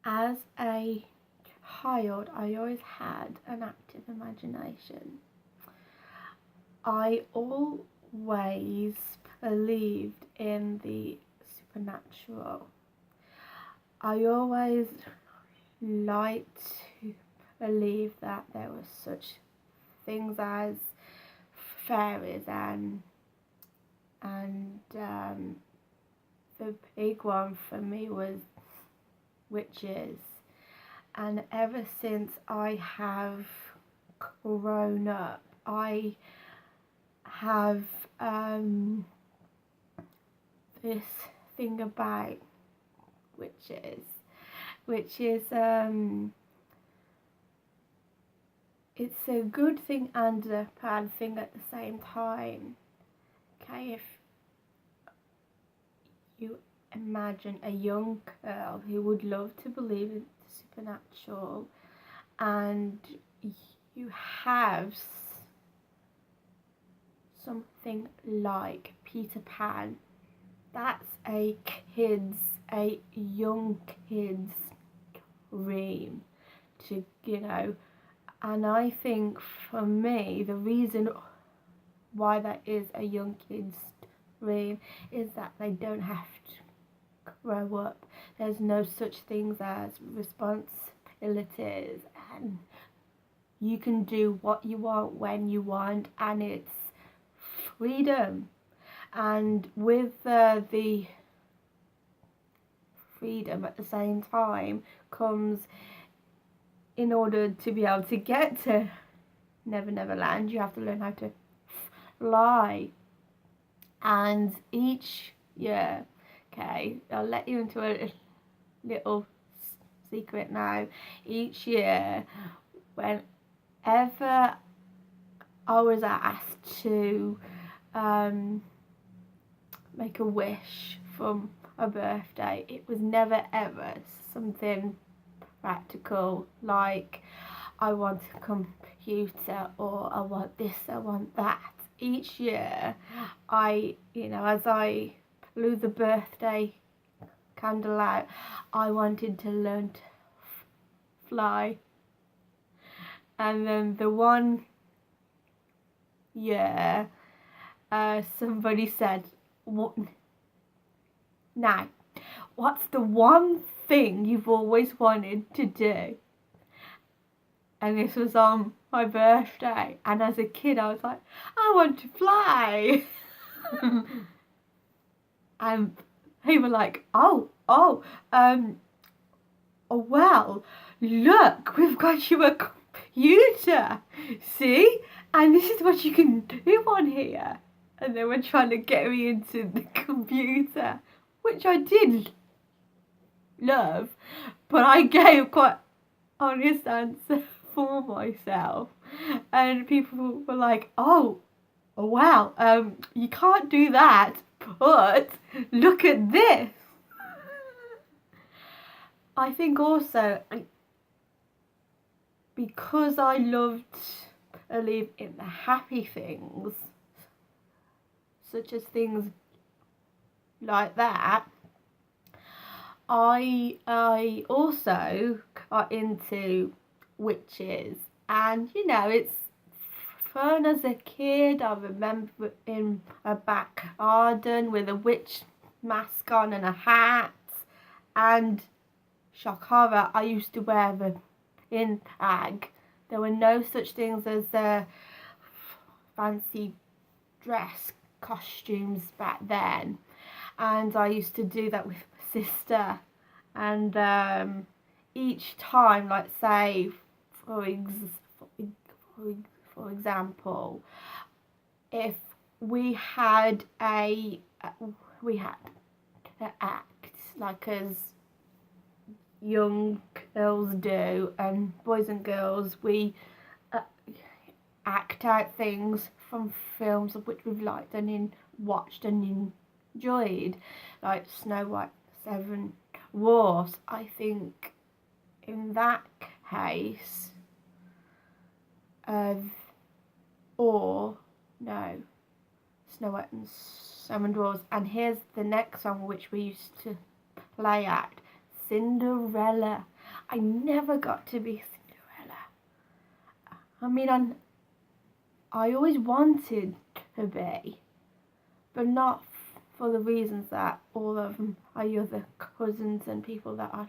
As a child, I always had an active imagination. I always believed in the supernatural. I always liked to believe that there were such things as fairies and the big one for me was witches. And ever since I have grown up, I have this thing about witches, which is it's a good thing and a bad thing at the same time. Okay, if you imagine a young girl who would love to believe in the supernatural, and you have something like Peter Pan, that's a young kid's dream to, and I think for me, the reason why that is a young kid's dream is that they don't have to grow up. There's no such things as responsibilities, and you can do what you want when you want, and it's freedom. And with the freedom at the same time comes, in order to be able to get to Never Never Land, you have to learn how to fly. And each year, okay, I'll let you into a little secret now. Each year, whenever I was asked to make a wish from a birthday, it was never ever something practical like I want a computer or I want this, I want that. Each year I, as I blew the birthday candle out, I wanted to learn to fly. And then the one year somebody said, now, what's the one thing you've always wanted to do? And this was on my birthday, and as a kid I was like, I want to fly. And they were like, oh, well, look, we've got you a computer, see, and this is what you can do on here. And they were trying to get me into the computer, which I did love, but I gave quite honest answer for myself, and people were like, oh wow, you can't do that, but look at this. I think also because I loved to believe in the happy things, such as things like that, I also got into witches, and it's fun as a kid. I remember in a back garden with a witch mask on and a hat, and shock horror, I used to wear the in tag. There were no such things as fancy dress costumes back then, and I used to do that with my sister. And each time, like say for example, if we had to act like as young girls do, and boys and girls, we act out things from films of which we've liked and watched and enjoyed, like Snow White, Seven Dwarfs. I think in that case, or no, Snow White and Seven Dwarfs. And here's the next song which we used to play at, Cinderella. I never got to be Cinderella. I mean, I always wanted to be, but not for the reasons that all of my other cousins and people that I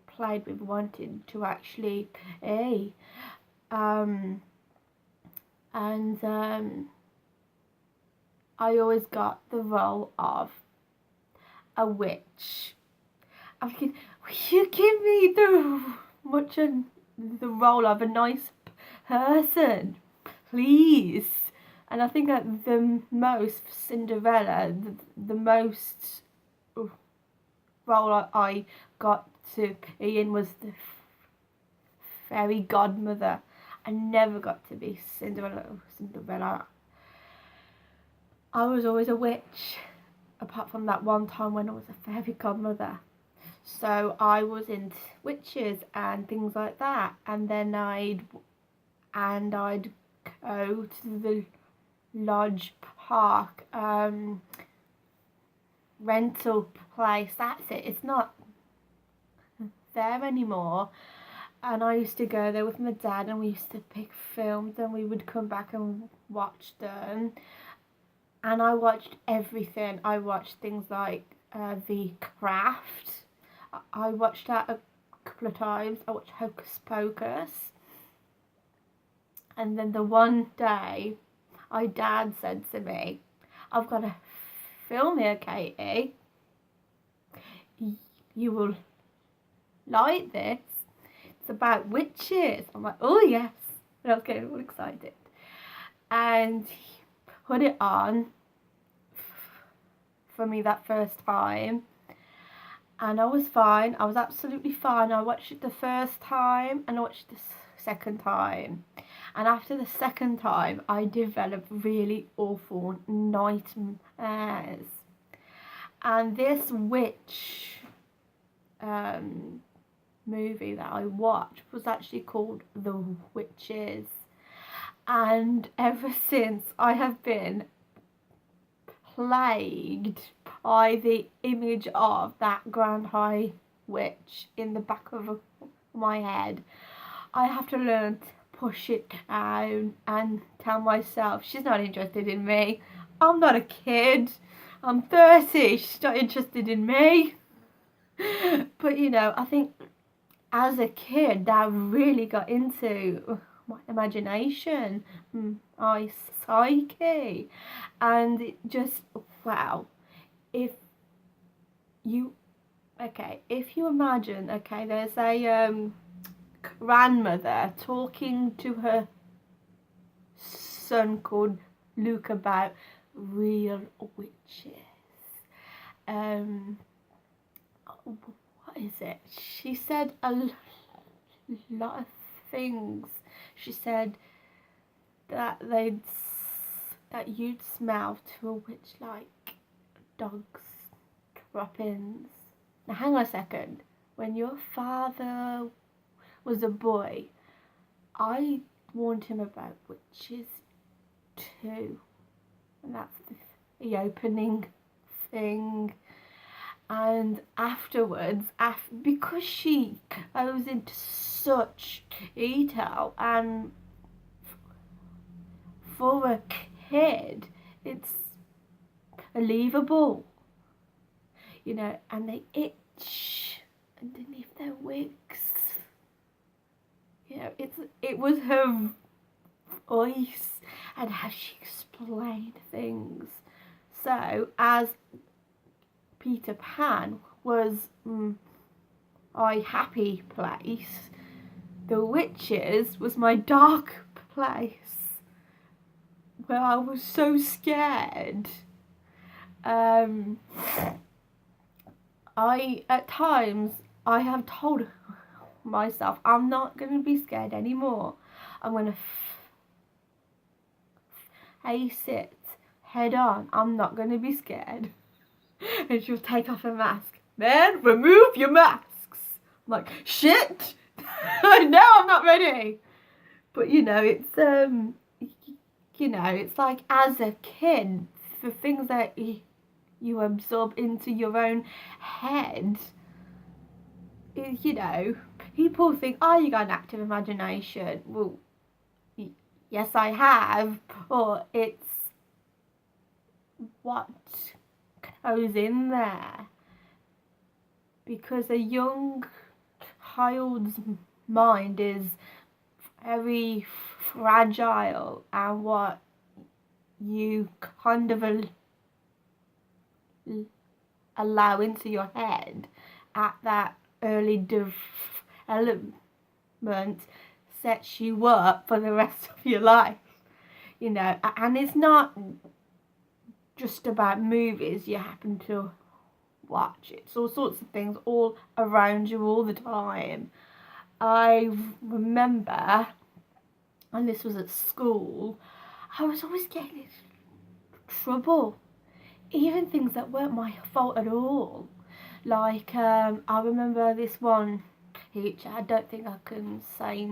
played with wanted to actually be. I always got the role of a witch. I was thinking, will you give me the role of a nice person, please? And I think that the most Cinderella, the most role I got to be in was the fairy godmother. I never got to be Cinderella. I was always a witch, apart from that one time when I was a fairy godmother. So I was into witches and things like that, and then I'd go to the lodge park rental place. That's it. It's not there anymore. And I used to go there with my dad, and we used to pick films, and we would come back and watch them. And I watched everything. I watched things like The Craft. I watched that a couple of times. I watched Hocus Pocus. And then the one day, my dad said to me, I've got a film here, Katie. You will like this. It's about witches. I'm like, oh yes. And I was getting all excited. And he put it on for me that first time. And I was fine. I was absolutely fine. I watched it the first time and I watched it the second time. And after the second time, I developed really awful nightmares. And this witch movie that I watched was actually called The Witches. And ever since, I have been plagued by the image of that Grand High Witch in the back of my head. I have to learn to push it down and tell myself she's not interested in me. I'm not a kid. I'm 30. She's not interested in me. But you know, I think as a kid that really got into my imagination, my psyche, and it just, wow. If you imagine, there's a grandmother talking to her son called Luke about real witches. What is it? She said a lot of things. She said that you'd smell to a witch like dogs' droppings. Now hang on a second. When your father was a boy, I warned him about witches too. And that's the opening thing. And afterwards, because she goes into such detail, and for a kid, it's believable, you know, and they itch underneath their wigs. You know, it was her voice and how she explained things. So as Peter Pan was my happy place, the witches was my dark place, where I was so scared. At times I have told myself I'm not going to be scared anymore. I'm going to face it head on. I'm not going to be scared. And she'll take off her mask. Then remove your masks. I'm like, shit. I know I'm not ready. But you know, it's it's like as a kid, the things that you absorb into your own head, you know, People think, oh, you got an active imagination. Well, yes, I have. Or it's what goes in there. Because a young child's mind is very fragile, and what you kind of allow into your head at that early development sets you up for the rest of your life, you know. And it's not just about movies you happen to watch, it's all sorts of things all around you all the time. I remember, and this was at school, I was always getting in trouble, even things that weren't my fault at all. Like, I remember this one teacher, I don't think I can say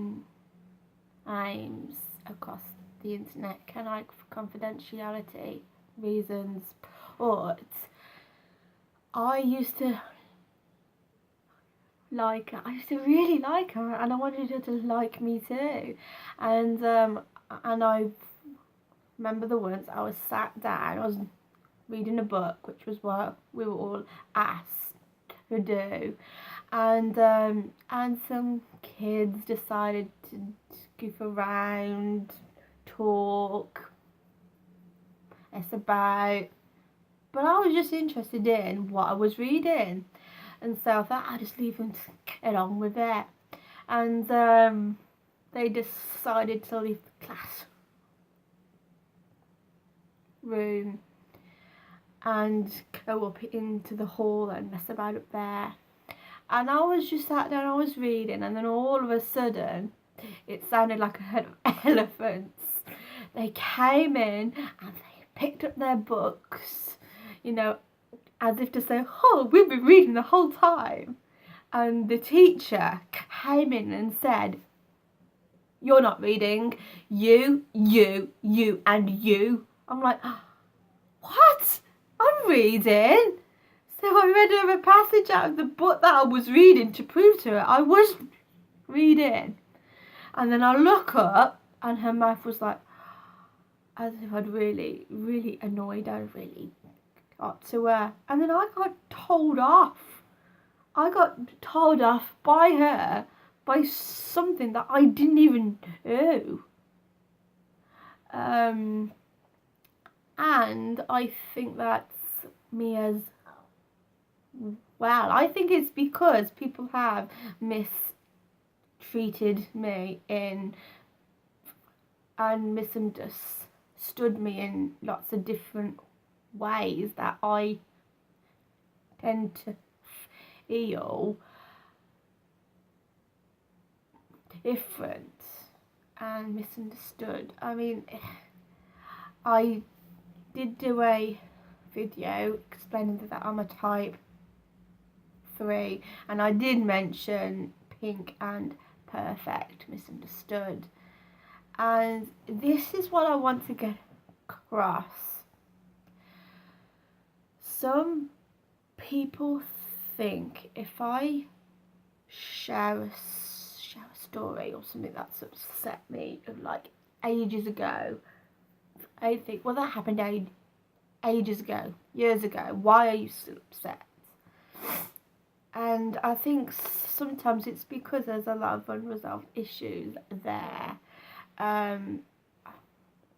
names across the internet, can I, for confidentiality reasons? But I used to like her. I used to really like her, and I wanted her to like me too. And I remember the once I was sat down, I was reading a book, which was what we were all asked to do, and some kids decided to goof around, talk, mess about, but I was just interested in what I was reading, and so I thought I'd just leave them to get on with it. And they decided to leave the classroom and go up into the hall and mess about up there. And I was just sat down, I was reading, and then all of a sudden, it sounded like a herd of elephants. They came in and they picked up their books, you know, as if to say, oh, we've been reading the whole time. And the teacher came in and said, you're not reading, you, and you. I'm like, what? I'm reading. So I read her a passage out of the book that I was reading to prove to her I was reading. And then I look up and her mouth was like, as if I'd really, really annoyed her, really got to her. And then I got told off. I got told off by her by something that I didn't even do. And I think that's me as well. I think it's because people have mistreated me and misunderstood me in lots of different ways that I tend to feel different and misunderstood. I mean, I did do a video explaining that I'm a type 3, and I did mention pink and perfect misunderstood, and this is what I want to get across. Some people think if I share a story or something that's upset me of like ages ago, I think, well, that happened ages ago, years ago, why are you still upset? And I think sometimes it's because there's a lot of unresolved issues there. I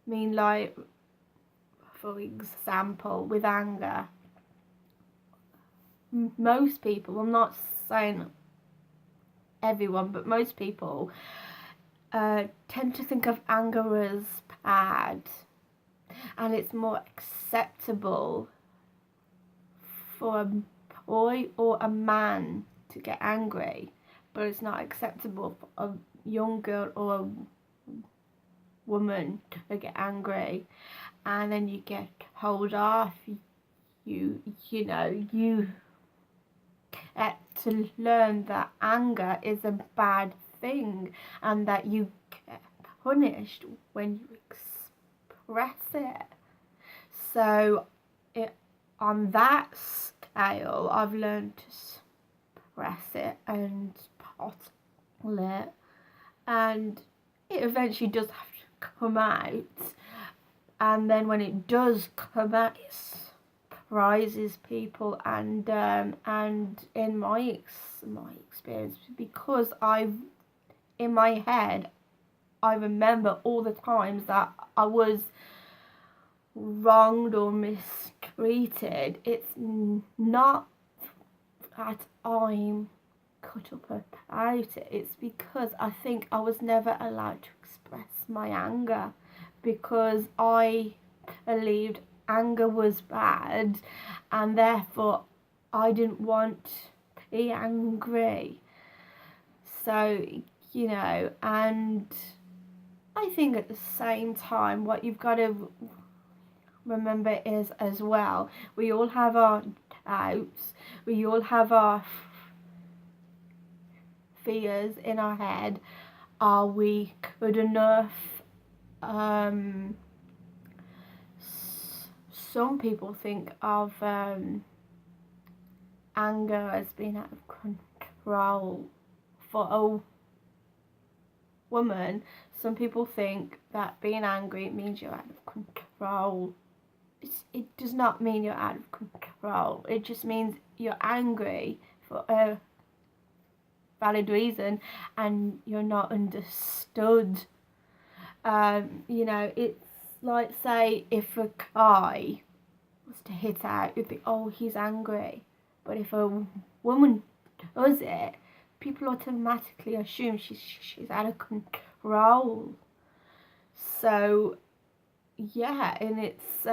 mean, like, for example, with anger, most people, I'm not saying everyone, but most people tend to think of anger as bad, and it's more acceptable for a boy or a man to get angry, but it's not acceptable for a young girl or a woman to get angry. And then you get told off, you know, you get to learn that anger is a bad thing and that you get punished when you express it. So on that scale, I've learned to express it and lit, and it eventually does have to come out. And then when it does come out, it surprises people. And in my experience, because in my head, I remember all the times that I was wronged or mistreated. It's not that I'm cut up about it. It's because I think I was never allowed to express my anger, because I believed anger was bad, and therefore I didn't want to be angry. So, and I think at the same time, what you've got to remember is as well, we all have our doubts, we all have our fears in our head. Are we good enough? Some people think of anger as being out of control. For a woman, some people think that being angry means you're out of control. It does not mean you're out of control. It just means you're angry for a valid reason and you're not understood. It's like, say, if a guy was to hit out, you'd think, oh, he's angry. But if a woman does it, people automatically assume she's out of control. So, yeah, and it's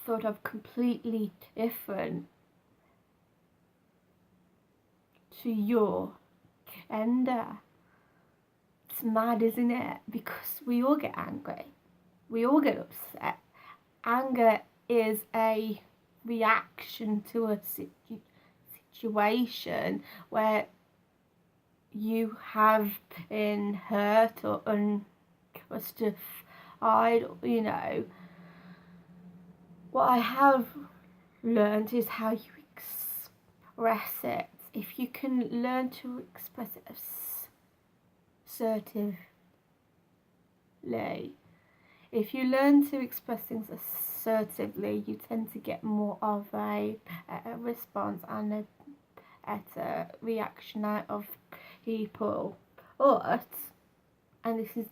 sort of completely different to your gender. It's mad, isn't it? Because we all get angry. We all get upset. Anger is a reaction to a situation where you have been hurt or unjustified, What I have learned is how you express it. If you can learn to express it assertively, if you learn to express things assertively, you tend to get more of a response and a better reaction out of people. But, and this is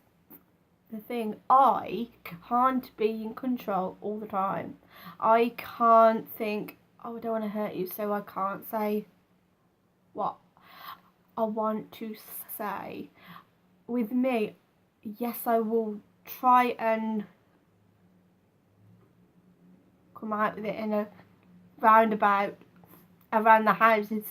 the thing, I can't be in control all the time. I can't think, oh, I don't want to hurt you, so I can't say what I want to say. With me, yes, I will try and come out with it in a roundabout, around the houses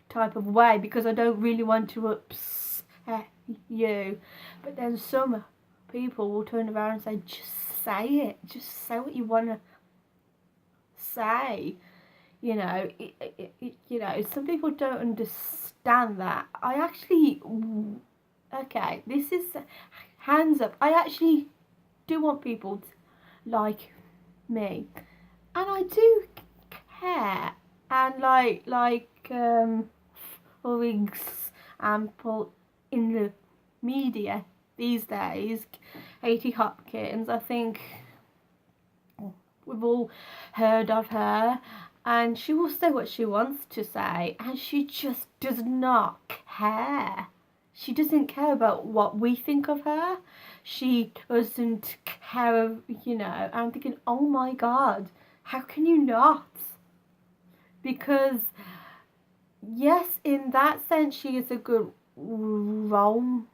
type of way, because I don't really want to upset you. But then some people will turn around and say, just say it, just say what you want to say. Some people don't understand that. I actually, okay, this is hands up, I actually do want people to like me, and I do care. And for example, in the media these days, Katie Hopkins, I think we've all heard of her, and she will say what she wants to say, and she just does not care. She doesn't care about what we think of her. She doesn't care, I'm thinking, oh my God, how can you not? Because, yes, in that sense, she is a good role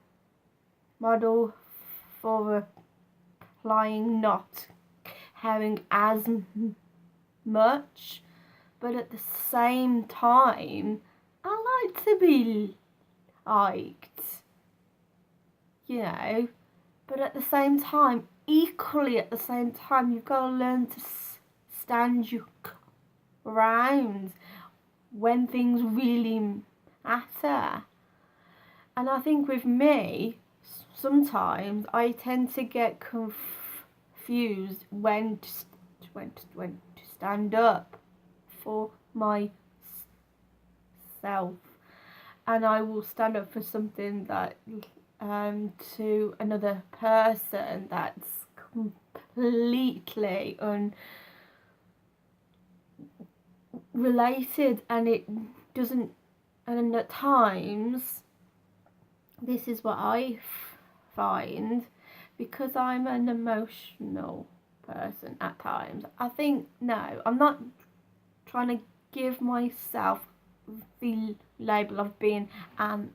model for applying not caring as much. But at the same time, I like to be liked, But at the same time, equally at the same time, you've got to learn to stand your ground when things really matter. And I think with me, sometimes I tend to get confused when to stand up for myself. and I will stand up for something that to another person that's completely unrelated, and it doesn't, and at times this is what I find, because I'm an emotional person at times. I think, no, I'm not trying to give myself the label of being an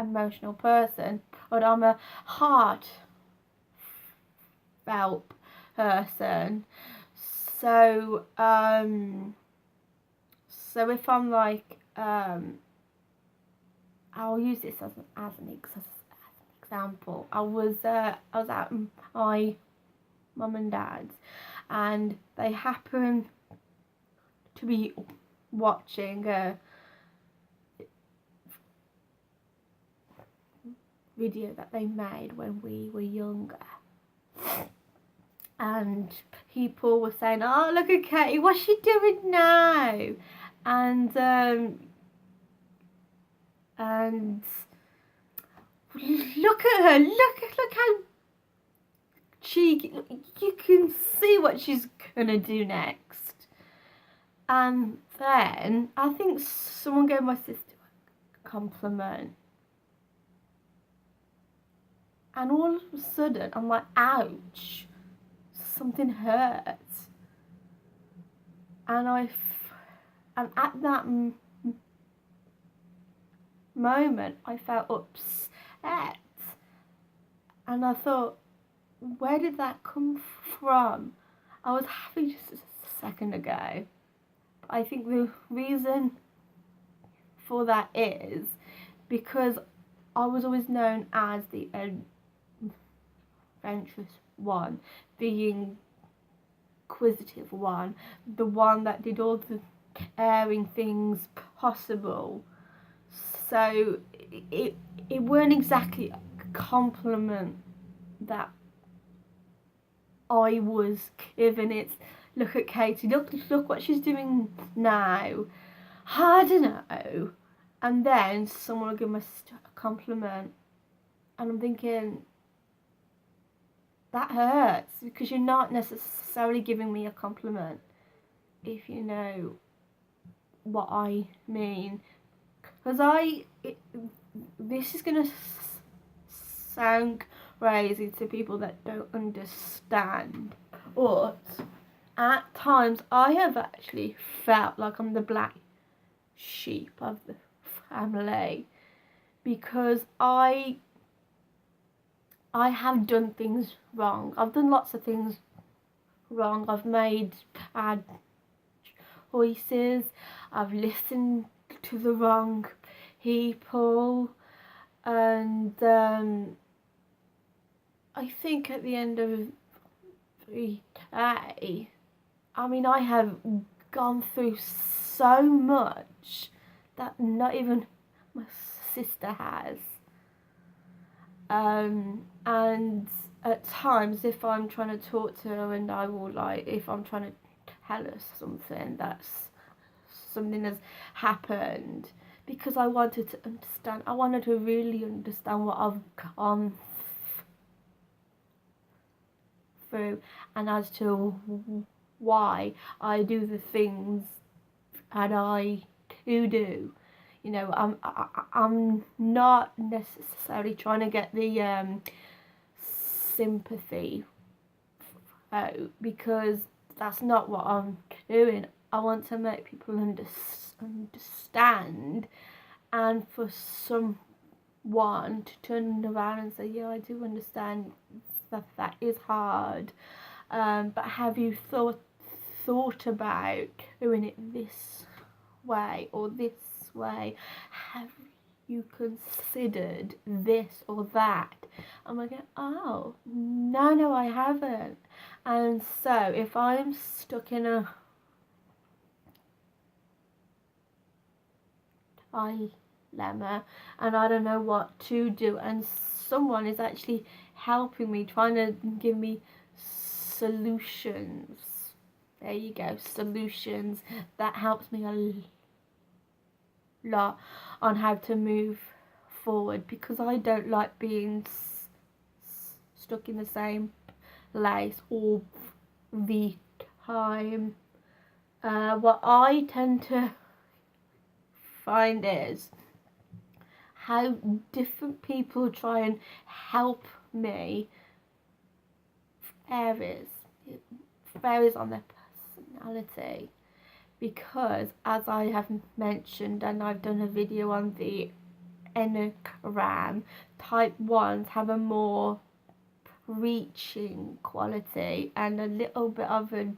emotional person, but I'm a heartfelt person. So so if I'm like I'll use this as an example. I was at my mum and dad's, and they happened to be watching a video that they made when we were younger, and people were saying, "Oh, look at Katie, what's she doing now?" And look at her, look how cheeky, you can see what she's gonna do next. And then I think someone gave my sister a compliment, and all of a sudden I'm like, ouch, something hurts. And at that moment I felt upset, and I thought, where did that come from? I was happy just a second ago. But I think the reason for that is because I was always known as the adventurous one, the inquisitive one, the one that did all the caring things possible. So it weren't exactly a compliment that I was given. It's, look at Katie, look what she's doing now. I don't know. And then someone will give me a compliment, and I'm thinking, that hurts, because you're not necessarily giving me a compliment, if you know what I mean. Because this is going to sound crazy to people that don't understand, but at times I have actually felt like I'm the black sheep of the family, because I have done things wrong. I've done lots of things wrong. I've made bad choices. I've listened to the wrong people, and I think at the end of the day, I mean, I have gone through so much that not even my sister has. And at times, if I'm trying to talk to her, and I will, like, if I'm trying to tell her something has happened, because I wanted to understand, I wanted to really understand what I've gone through, and as to why I do the things that I do. You know, I'm not necessarily trying to get the sympathy out, because that's not what I'm doing. I want to make people understand, and for someone to turn around and say, yeah, I do understand that is hard, but have you thought about doing it this way or this way? Have you considered this or that? I'm like, oh, no, I haven't. And so if I'm stuck in a dilemma and I don't know what to do, and someone is actually helping me, trying to give me solutions, there you go, solutions, that helps me a lot on how to move forward, because I don't like being stuck in the same place all the time. What I tend to find is how different people try and help me varies on their personality, because as I have mentioned, and I've done a video on the Enneagram, type 1s have a more reaching quality and a little bit of a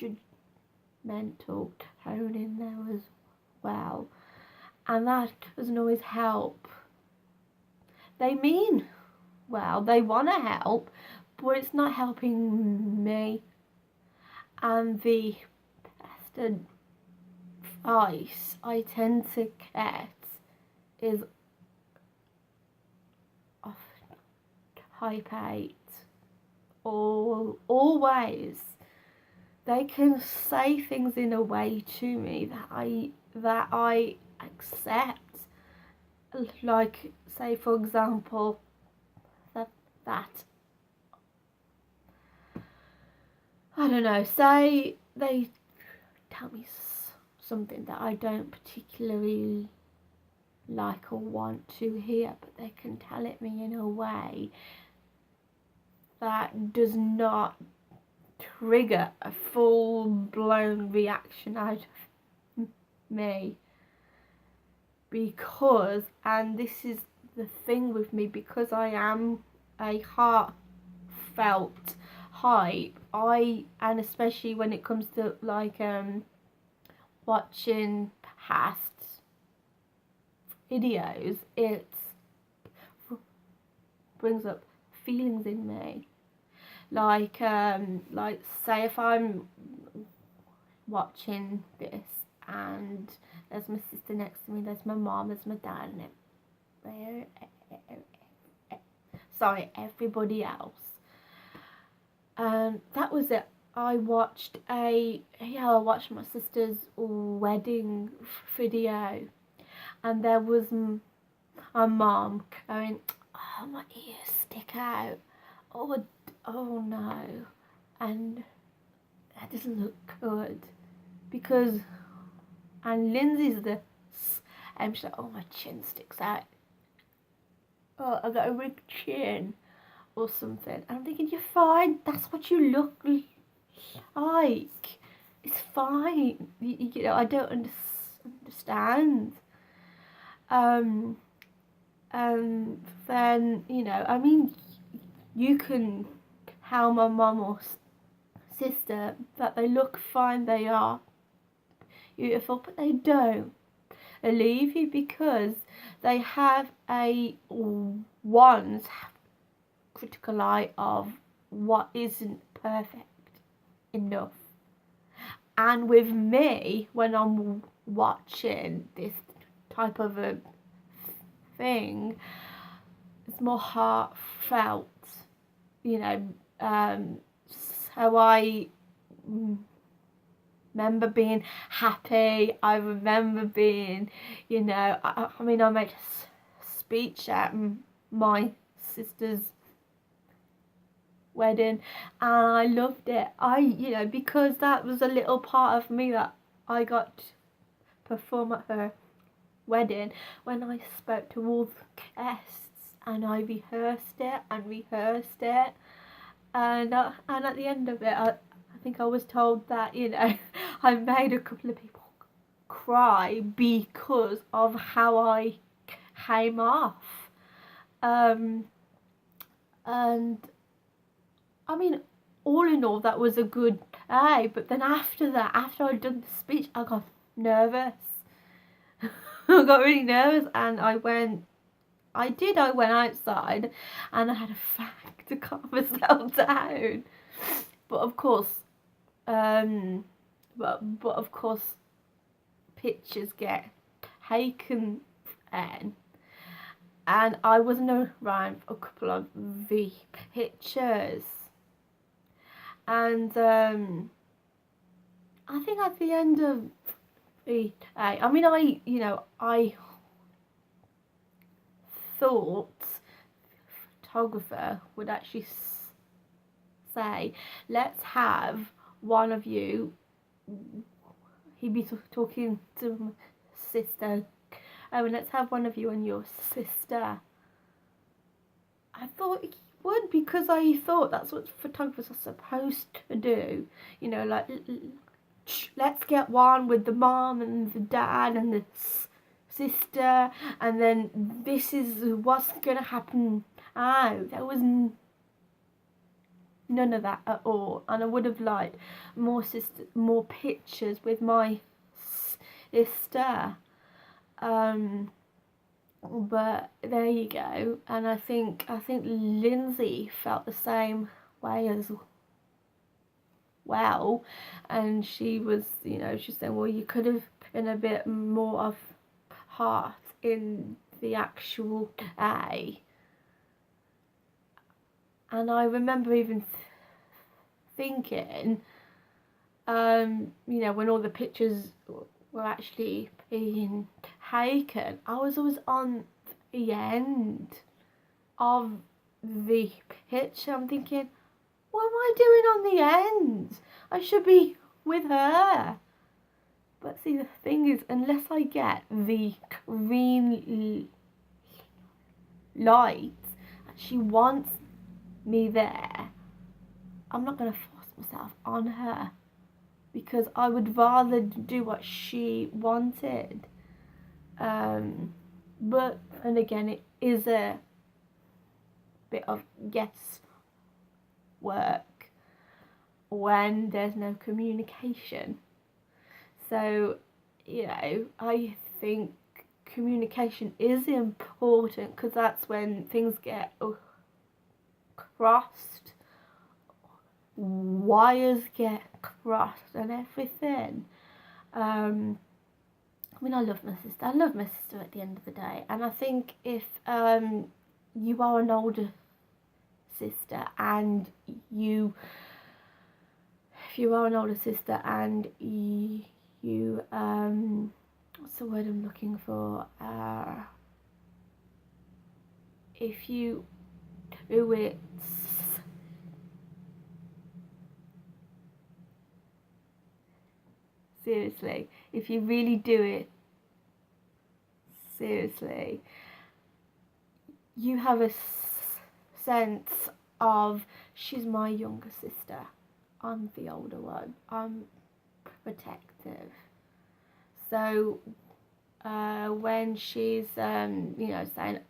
judgmental tone in there as well, and that doesn't always help. They mean well, they want to help, but it's not helping me. And the best advice I tend to get is of type 8. Always. They can say things in a way to me that I accept. Like, say for example, that I don't know, say they tell me something that I don't particularly like or want to hear, but they can tell it me in a way that does not trigger a full-blown reaction out of me, because, and this is the thing with me, because I am a heartfelt type, and especially when it comes to like watching past videos, it brings up feelings in me. Like say if I'm watching this and there's my sister next to me, there's my mom, there's my dad, and everybody else. That was it. I watched my sister's wedding video, and there was my mom going, "Oh, my ears stick out. Oh no," and that doesn't look good, because, and Lindsay's and she's like, "Oh, my chin sticks out. Oh, I got a big chin," or something. And I'm thinking, you're fine. That's what you look like. It's fine. You know, I don't understand. And then, you know, I mean, you can tell my mum or sister that they look fine, they are beautiful, but they don't believe you, because they have a one's critical eye of what isn't perfect enough. And with me, when I'm watching this type of a thing, it's more heartfelt, you know. So I remember being happy. I remember being, you know, I mean, I made a speech at my sister's wedding, and I loved it. You know, because that was a little part of me that I got to perform at her wedding, when I spoke to all the guests, and I rehearsed it, and at the end of it, I think I was told that, you know, I made a couple of people cry because of how I came off. And I mean, all in all, that was a good day. But then after that, after I'd done the speech, I got nervous. I got really nervous, and I went outside, and I had a fag to calm myself down. But of course, but of course, pictures get taken, and I wasn't around for a couple of the pictures, and I think at the end of I mean, I thought photographer would actually say, let's have one of you, he'd be talking to my sister, and let's have one of you and your sister. I thought he would, because I thought that's what photographers are supposed to do, like, let's get one with the mom and the dad and the sister, and then this is what's gonna happen. There was none of that at all, and I would have liked more pictures with my sister. But there you go, and I think Lindsay felt the same way as well, and she was, she's saying, well, you could have been a bit more of heart in the actual day. And I remember even thinking, when all the pictures were actually being taken, I was always on the end of the picture. I'm thinking, what am I doing on the end? I should be with her. But see, the thing is, unless I get the green light that she wants me there, I'm not going to force myself on her, because I would rather do what she wanted. But, and again, it is a bit of guess work when there's no communication. So, I think communication is important, because that's when things get crossed, wires get crossed and everything. I mean, I love my sister. I love my sister at the end of the day. And I think if you are an older sister and you what's the word I'm looking for? If you do it seriously, if you really do it seriously, you have a sense of, she's my younger sister, I'm the older one, I'm protective. So when she's saying,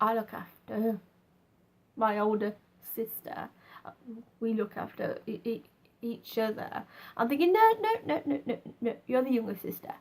I look after my older sister, we look after each other, I'm thinking, no, you're the younger sister,